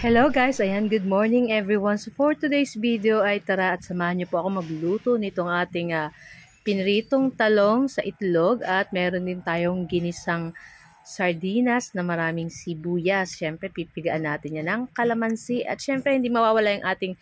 Hello guys, ayan, good morning everyone. So for today's video ay tara at samahan niyo po ako magluto nitong ating pinritong talong sa itlog at meron din tayong ginisang sardinas na maraming sibuyas. Syempre pipigaan natin yan ng kalamansi at syempre hindi mawawala yung ating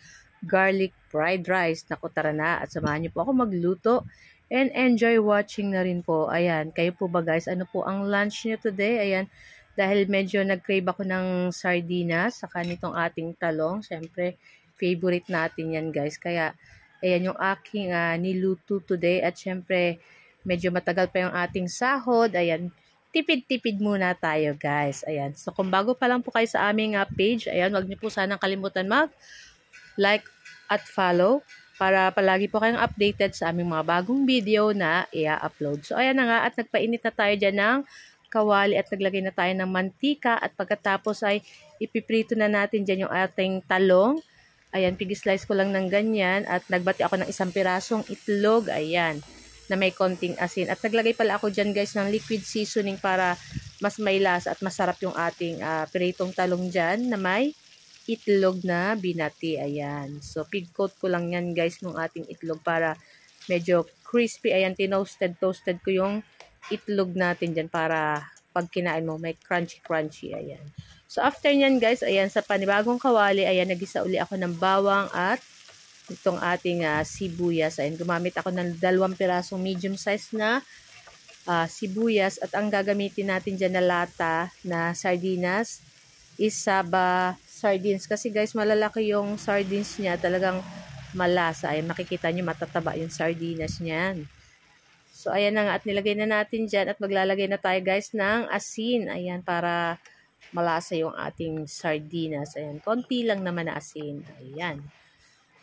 garlic fried rice. Naku, tara na at samahan niyo po ako magluto and enjoy watching na rin po. Ayan, kayo po ba guys, ano po ang lunch niyo today? Ayan, dahil medyo nag-crave ako ng sardinas saka nitong ating talong. Siyempre, favorite natin yan guys. Kaya, ayan yung aking niluto today. At siyempre, medyo matagal pa yung ating sahod. Ayan, tipid-tipid muna tayo guys. Ayan, so kung bago pa lang po kayo sa aming page, ayan, wag niyo po sanang kalimutan mag-like at follow para palagi po kayong updated sa aming mga bagong video na i-upload. So, ayan na nga at nagpainit na tayo dyan ng kawali at naglagay na tayo ng mantika at pagkatapos ay ipiprito na natin dyan yung ating talong. Ayan, pig-slice ko lang ng ganyan at nagbati ako ng isang pirasong itlog, ayan, na may konting asin. At naglagay pala ako dyan guys ng liquid seasoning para mas may lasa at masarap yung ating pritong talong dyan na may itlog na binati, ayan. So, pig coat ko lang yan guys ng ating itlog para medyo crispy, ayan, toasted ko yung itlog natin dyan para pag kinain mo may crunchy, ayan. So after nyan guys, ayan, sa panibagong kawali, ayan, nagisa uli ako ng bawang at itong ating sibuyas. Ayan, gumamit ako ng 2 pirasong medium size na sibuyas at ang gagamitin natin dyan na lata na sardinas is Saba sardines. Kasi guys, malalaki yung sardines niya, talagang malasa. Ayan, makikita nyo matataba yung sardinas niyan. So, ayan na nga at nilagay na natin dyan at maglalagay na tayo guys ng asin. Ayan, para malasa yung ating sardinas. Ayan, konti lang naman na asin. Ayan.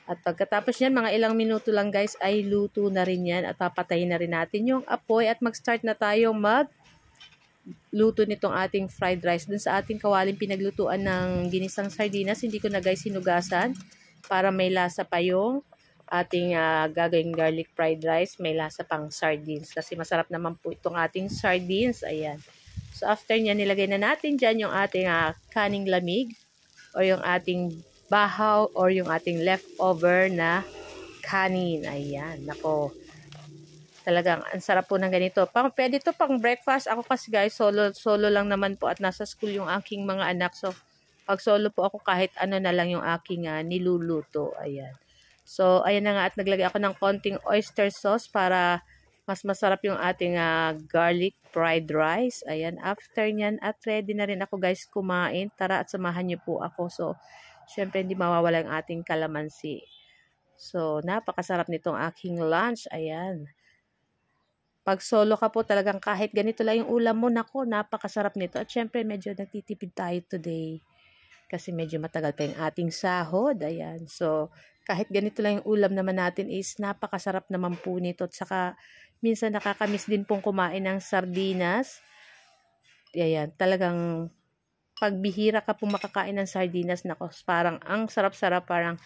At pagkatapos yan, mga ilang minuto lang guys, ay luto na rin yan. At papatayin na rin natin yung apoy at mag-start na tayong magluto nitong ating fried rice. Dun sa ating kawaling pinaglutuan ng ginisang sardinas, hindi ko na guys hinugasan para may lasa pa yung ating gagawing garlic fried rice, may lasa pang sardines kasi masarap naman po itong ating sardines. Ayan, so after niya nilagay na natin dyan yung ating kaning lamig o yung ating bahaw or yung ating leftover na kanin. Ayan, nako, talagang ang sarap po ng ganito. Pwede to pang breakfast. Ako kasi guys, solo lang naman po at nasa school yung aking mga anak, so pag solo po ako kahit ano na lang yung aking niluluto. Ayan. So, ayan na nga at naglagay ako ng konting oyster sauce para mas masarap yung ating garlic fried rice. Ayan, after nyan at ready na rin ako guys kumain. Tara at samahan niyo po ako. So, syempre hindi mawawala yung ating kalamansi. So, napakasarap nitong aking lunch. Ayan. Pag solo ka po talagang kahit ganito lang yung ulam mo, nako, napakasarap nito. At syempre medyo nagtitipid tayo today kasi medyo matagal pa yung ating sahod. Ayan, so kahit ganito lang yung ulam naman natin is napakasarap naman po nito. At saka minsan nakakamiss din pong kumain ng sardinas. Ayan, talagang pagbihira ka pong makakain ng sardinas, nako, parang ang sarap-sarap, parang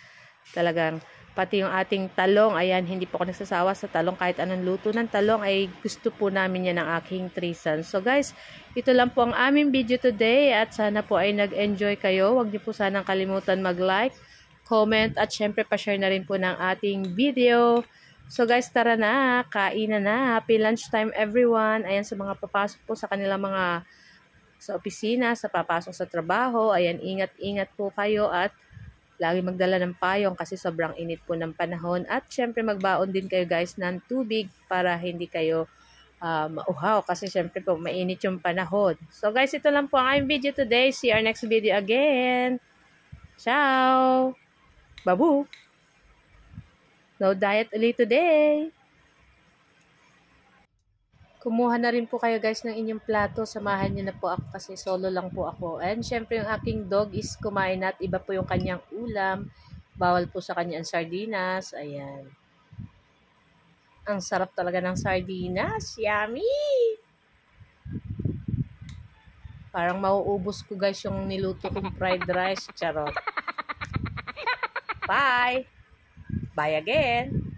talagang pati yung ating talong, ayan, hindi po ako nagsasawa sa talong. Kahit anong luto ng talong ay gusto po namin yan ng aking 3 sons. So guys, ito lang po ang aming video today at sana po ay nag-enjoy kayo. Huwag niyo po sanang kalimutan mag-like, comment at syempre pa-share na rin po ng ating video. So guys, tara na, kainan na. Happy lunchtime everyone. Ayan, sa mga papasok po sa kanilang mga sa opisina, sa papasok sa trabaho, ayan, ingat-ingat po kayo at lagi magdala ng payong kasi sobrang init po ng panahon. At syempre magbaon din kayo guys ng tubig para hindi kayo mauhaw kasi syempre po mainit yung panahon. So guys, ito lang po ang aming video today. See our next video again. Ciao! Babu! No diet ulit today. Kumuha na rin po kayo guys ng inyong plato. Samahan niyo na po ako kasi solo lang po ako. And syempre yung aking dog is kumain at iba po yung kanyang ulam. Bawal po sa kanya ang sardinas. Ayan. Ang sarap talaga ng sardinas. Yummy! Parang mauubos ko guys yung niluto kong fried rice. Charot. Bye! Bye again!